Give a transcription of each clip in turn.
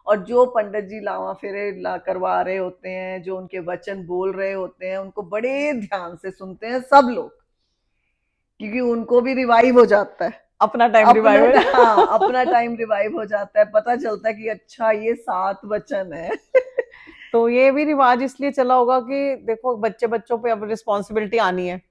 और जो पंडित जी लावा फेरे करवा रहे होते हैं, जो उनके वचन बोल रहे होते हैं, उनको बड़े ध्यान से सुनते हैं सब लोग, क्योंकि उनको भी रिवाइव हो जाता है। अपना टाइम रिवाइवल। हाँ, अपना टाइम रिवाइव हो जाता है, पता चलता है कि अच्छा ये 7 वचन है। तो ये भी रिवाज इसलिए चला होगा कि देखो बच्चे बच्चों पे अब रिस्पॉन्सिबिलिटी आनी है,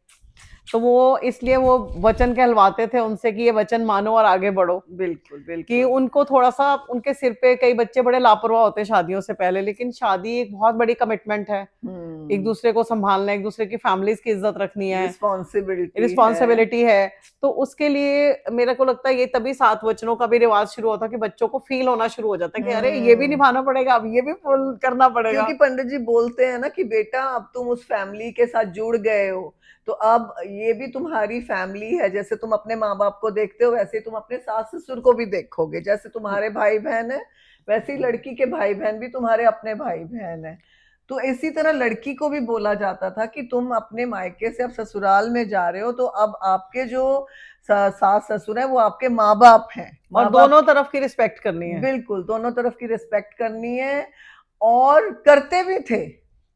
तो वो इसलिए वो वचन कहलवाते थे उनसे कि ये वचन मानो और आगे बढ़ो। बिल्कुल कि बिल्कुल। उनको थोड़ा सा उनके सिर पे, कई बच्चे बड़े लापरवाह होते हैं शादियों से पहले, लेकिन शादी एक बहुत बड़ी कमिटमेंट है। एक हम्म। दूसरे को संभालना, एक दूसरे की फैमिलीज की इज्जत रखनी है, रिस्पॉन्सिबिलिटी है। रिस्पॉन्सिबिलिटी है। तो उसके लिए मेरे को लगता है ये तभी 7 वचनों का भी रिवाज शुरू होता है कि बच्चों को फील होना शुरू हो जाता है कि अरे ये भी हम्म। निभाना पड़ेगा, अब ये भी फुल करना क्योंकि पड़ेगा। पंडित जी बोलते हैं ना कि बेटा अब तुम उस फैमिली के साथ जुड़ गए हो, तो अब ये भी तुम्हारी फैमिली है, जैसे तुम अपने माँ बाप को देखते हो वैसे ही तुम अपने सास ससुर को भी देखोगे, जैसे तुम्हारे भाई बहन है वैसे ही लड़की के भाई बहन भी तुम्हारे अपने भाई बहन है। तो इसी तरह लड़की को भी बोला जाता था कि तुम अपने मायके से अब ससुराल में जा रहे हो, तो अब आपके जो सास ससुर है वो आपके माँ बाप हैं, और माँ बाप। दोनों तरफ की रिस्पेक्ट करनी है। बिल्कुल, दोनों तरफ की रिस्पेक्ट करनी है। और करते भी थे,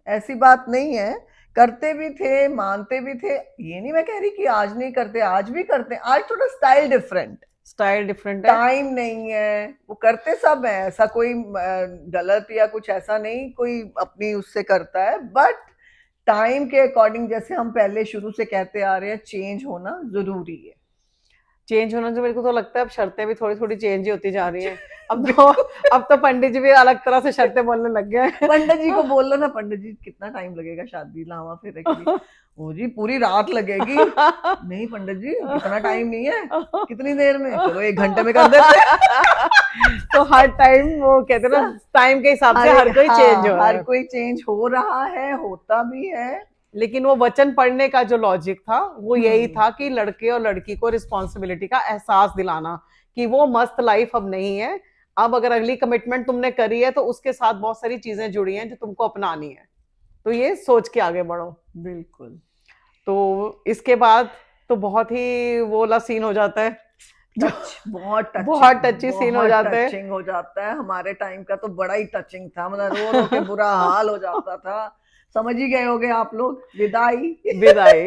ऐसी बात नहीं है, करते भी थे, मानते भी थे। ये नहीं मैं कह रही कि आज नहीं करते, आज भी करते हैं, आज थोड़ा स्टाइल डिफरेंट, स्टाइल डिफरेंट है। टाइम नहीं है, वो करते सब है, ऐसा कोई गलत या कुछ ऐसा नहीं कोई अपनी उससे करता है, बट टाइम के अकॉर्डिंग, जैसे हम पहले शुरू से कहते आ रहे हैं, चेंज होना जरूरी है। चेंज होना जो मेरे को तो लगता है अब शर्तें भी थोड़ी थोड़ी चेंज ही होती जा रही हैं। अब तो बिल्कुल। अब तो पंडित जी भी अलग तरह से शर्तें बोलने लग गए पंडित जी को बोल लो ना, पंडित जी कितना टाइम लगेगा शादी लावा फेरे के लिए? ओ जी पूरी रात लगेगी। नहीं पंडित जी इतना टाइम नहीं है, कितनी देर में, चलो 1 घंटे में कर देते हैं। तो हर टाइम वो कहते हैं ना, टाइम के हिसाब से हर हर कोई चेंज हो हाँ, रहा हर है। कोई चेंज हो रहा है, होता भी है। लेकिन वो वचन पढ़ने का जो लॉजिक था वो यही हम्म। था कि लड़के और लड़की को रिस्पॉन्सिबिलिटी का एहसास दिलाना कि वो मस्त लाइफ अब नहीं है। अब अगर अगली कमिटमेंट तुमने करी है तो उसके साथ बहुत सारी चीजें जुड़ी हैं जो तुमको अपनानी है, तो ये सोच के आगे बढ़ो। बिल्कुल। तो इसके बाद तो बहुत ही वो वाला सीन हो जाता है जो टच, बहुत बहुत टचिंग, टची सीन हो बहुत जाते हैं। टचिंग हो जाता है। हमारे टाइम का तो बड़ा ही टचिंग था, मतलब रो रो के बुरा हाल हो जाता था। समझ ही गए होगे आप लोग, विदाई। विदाई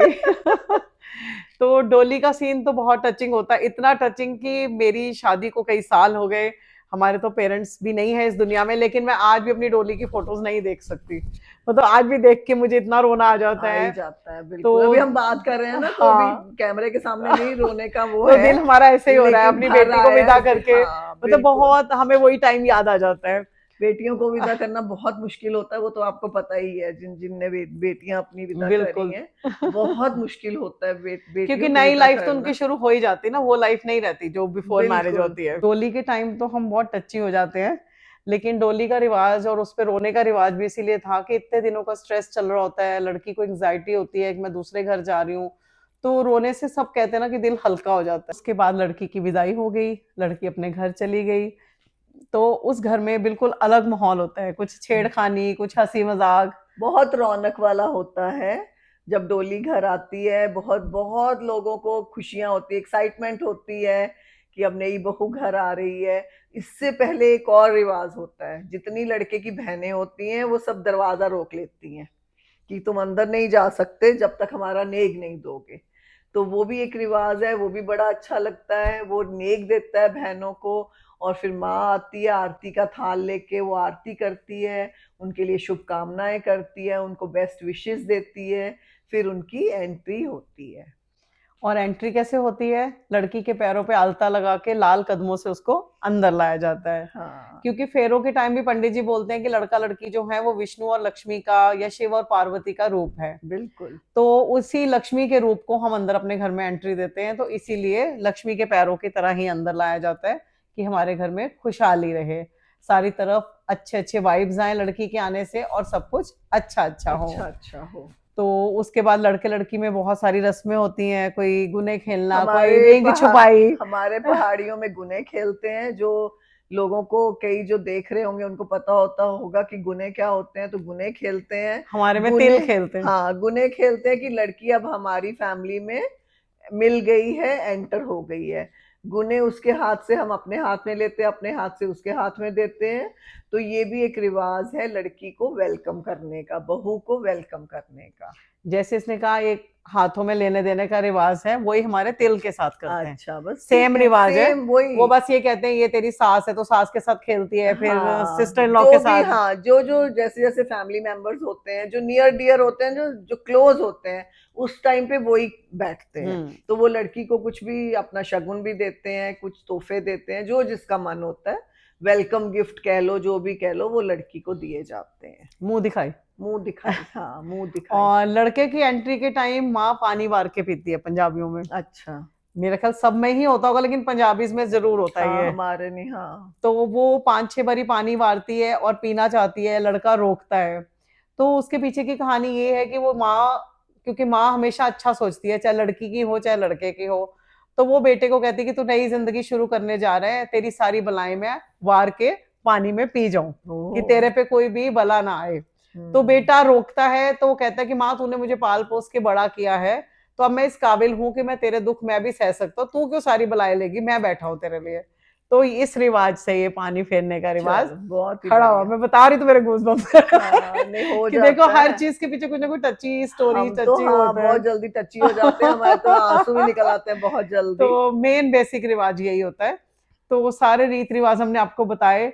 तो डोली का सीन तो बहुत टचिंग होता है, इतना टचिंग कि मेरी शादी को कई साल हो गए, हमारे तो पेरेंट्स भी नहीं है इस दुनिया में, लेकिन मैं आज भी अपनी डोली की फोटोज नहीं देख सकती। मतलब आज भी देख के मुझे इतना रोना आ जाता आ ही है। जाता है, तो बिल्कुल। अभी हम बात कर रहे हैं ना, तो अभी हाँ, कैमरे के सामने नहीं रोने का वो तो है, दिल हमारा ऐसे ही हो रहा है लेकिन अपनी भर बेटी को आया विदा है कि करके। हाँ मतलब बिल्कुल। बहुत हमें वही टाइम याद आ जाता है। बेटियों को विदा करना बहुत मुश्किल होता है, वो तो आपको पता ही है, जिनने बेटियां अपनी विदा करी बिल्कुल हैं। बहुत मुश्किल होता है क्योंकि बेटियों को नई विदा लाइफ तो उनकी करना। शुरू हो ही जाती है ना, वो लाइफ नहीं रहती जो बिफोर मैरिज बिल्कुल। होती है। डोली के टाइम तो हम बहुत टच्ची हो जाते हैं, लेकिन डोली का रिवाज और उस पर रोने का रिवाज भी इसीलिए था कि इतने दिनों का स्ट्रेस चल रहा होता है, लड़की को एंग्जाइटी होती है कि मैं दूसरे घर जा रही हूँ। तो रोने से सब कहते हैं ना कि दिल हल्का हो जाता है। उसके बाद लड़की की विदाई हो गई, लड़की अपने घर चली गई। तो उस घर में बिल्कुल अलग माहौल होता है, कुछ छेड़खानी, कुछ हंसी मजाक। बहुत रौनक वाला होता है जब डोली घर आती है, बहुत बहुत लोगों को खुशियां होती है, एक्साइटमेंट होती है कि अब नई बहू घर आ रही है। इससे पहले एक और रिवाज होता है, जितनी लड़के की बहनें होती हैं वो सब दरवाजा रोक लेती हैं कि तुम अंदर नहीं जा सकते जब तक हमारा नेग नहीं दोगे। तो वो भी एक रिवाज है, वो भी बड़ा अच्छा लगता है, वो नेक देता है बहनों को। और फिर माँ आती है आरती का थाल लेके, वो आरती करती है, उनके लिए शुभकामनाएं करती है, उनको बेस्ट विशेस देती है, फिर उनकी एंट्री होती है। और एंट्री कैसे होती है? लड़की के पैरों पे आलता लगा के लाल कदमों से उसको अंदर लाया जाता है। हाँ। क्योंकि फेरों के टाइम भी पंडित जी बोलते हैं कि लड़का लड़की जो है वो विष्णु और लक्ष्मी का या शिव और पार्वती का रूप है। बिल्कुल। तो उसी लक्ष्मी के रूप को हम अंदर अपने घर में एंट्री देते हैं, तो इसीलिए लक्ष्मी के पैरों की तरह ही अंदर लाया जाता है कि हमारे घर में खुशहाली रहे, सारी तरफ अच्छे अच्छे वाइब्स आए लड़की के आने से और सब कुछ अच्छा अच्छा हो। अच्छा अच्छा हो। तो उसके बाद लड़के लड़की में बहुत सारी रस्में होती हैं, कोई गुने खेलना, कोई हमारे रिंग छुपाई। हमारे पहाड़ियों में गुने खेलते हैं, जो लोगों को कई जो देख रहे होंगे उनको पता होता होगा कि गुने क्या होते हैं, तो गुने खेलते हैं। हमारे में गुने, तिल खेलते हैं। हाँ गुने खेलते हैं कि लड़की अब हमारी फैमिली में मिल गई है, एंटर हो गई है। गुने उसके हाथ से हम अपने हाथ में लेते हैं, अपने हाथ से उसके हाथ में देते हैं। तो ये भी एक रिवाज है लड़की को वेलकम करने का, बहू को वेलकम करने का। जैसे इसने कहा एक हाथों में लेने देने का रिवाज है, वही हमारे तिल के साथ करते हैं। अच्छा, बस ठीक सेम है, रिवाज है। सेम वही। वो बस ये कहते हैं ये तेरी सास है तो सास के साथ खेलती है, फिर हाँ, सिस्टर इन लॉ जो के भी, साथ। हाँ, जो जो जैसे जैसे फैमिली मेंबर्स होते हैं, जो नियर डियर होते हैं, जो जो क्लोज होते हैं, उस टाइम पे वही बैठते हैं। हम्म। तो वो लड़की को कुछ भी अपना शगुन भी देते हैं, कुछ तोहफे देते हैं, जो जिसका मन होता है, वेलकम गिफ्ट कह लो, जो भी कह लो, वो लड़की को दिए जाते हैं। मुंह दिखाई। मुंह दिखाई, हाँ, मुंह दिखाई। और लड़के की एंट्री के टाइम माँ पानी वार के पीती है पंजाबियों में। अच्छा। मेरे ख्याल सब में ही होता होगा, लेकिन पंजाबीज में जरूर होता है हाँ, ये। हमारे नहीं, हाँ। तो वो 5-6 बारी पानी वारती है और पीना चाहती है, लड़का रोकता है। तो उसके पीछे की कहानी ये है कि वो माँ, क्योंकि माँ हमेशा अच्छा सोचती है, चाहे लड़की की हो चाहे लड़के की हो, तो वो बेटे को कहती है कि तू नई जिंदगी शुरू करने जा रहा है, तेरी सारी बलाएं मैं वार के पानी में पी जाऊं, कि ओह। तेरे पे कोई भी बला ना आए। तो हम्म। बेटा रोकता है, तो वो कहता है कि माँ तूने मुझे पाल पोस के बड़ा किया है, तो अब मैं इस काबिल हूं कि मैं तेरे दुख मैं भी सह सकता हूँ, तू क्यों सारी बलाएं लेगी, मैं बैठा हूं तेरे लिए। तो इस रिवाज से ये पानी फेरने का रिवाज चलो, बहुत ही खड़ा हुआ। बढ़िया। मैं बता रही तो मेरे गूज़बम्प्स हाँ, नहीं, हो कि देखो जाता हर है। चीज के पीछे कुछ ना कुछ टची स्टोरी, हम तो, टची हाँ, होता है। बहुत जल्दी टची हो जाते हैं, हमारे तो आंसू भी निकल आते हैं बहुत जल्दी। तो मेन बेसिक रिवाज यही होता है। तो वो सारे रीत रिवाज हमने आपको बताए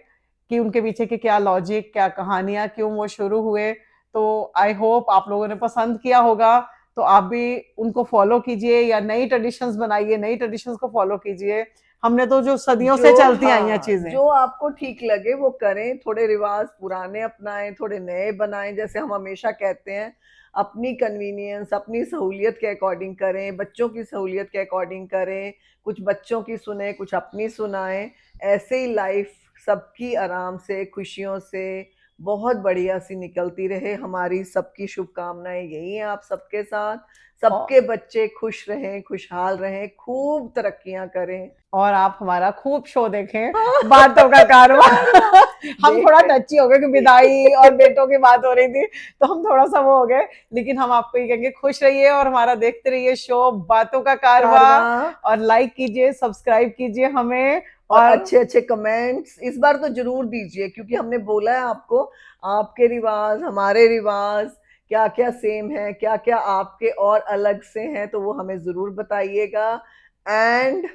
कि उनके पीछे के क्या लॉजिक, क्या कहानियां, क्यों वो शुरू हुए। तो आई होप आप लोगों ने पसंद किया होगा। तो आप भी उनको फॉलो कीजिए या नई ट्रेडिशंस बनाइए, नई ट्रेडिशंस को फॉलो कीजिए। हमने तो जो सदियों से जो, चलती आई हैं हाँ, चीजें। जो आपको ठीक लगे वो करें, थोड़े रिवाज पुराने अपनाएं, थोड़े नए बनाएं, जैसे हम हमेशा कहते हैं, अपनी कन्वीनियंस, अपनी सहूलियत के अकॉर्डिंग करें, बच्चों की सहूलियत के अकॉर्डिंग करें, कुछ बच्चों की सुने, कुछ अपनी सुनाएं। ऐसे ही लाइफ सबकी आराम से, खुशियों से, बहुत बढ़िया सी निकलती रहे। हमारी सबकी शुभकामनाएं यही हैं आप सबके साथ। और सबके बच्चे खुश रहें, खुशहाल रहें, खूब तरक्कियां करें। और आप हमारा खूब शो देखें, बातों का हाँ, कारवा। कारवा हम थोड़ा देखते। टची हो गए कि विदाई और बेटों की बात हो रही थी, तो हम थोड़ा सा वो हो गए। लेकिन हम आपको ये कहेंगे खुश रहिए और हमारा देखते रहिए शो बातों का कारवा। कारवा। और लाइक कीजिए, सब्सक्राइब कीजिए हमें। और और अच्छे अच्छे कमेंट्स इस बार तो जरूर दीजिए, क्योंकि हमने बोला है आपको, आपके रिवाज, हमारे रिवाज क्या क्या सेम है, क्या क्या आपके और अलग से हैं, तो वो हमें जरूर बताइएगा। एंड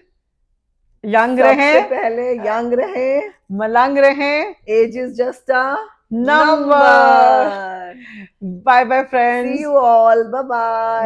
यंग सबसे रहें, पहले यंग रहें। मलंग रहें। Age is just a number. Number. Bye bye see friends. You all, bye bye.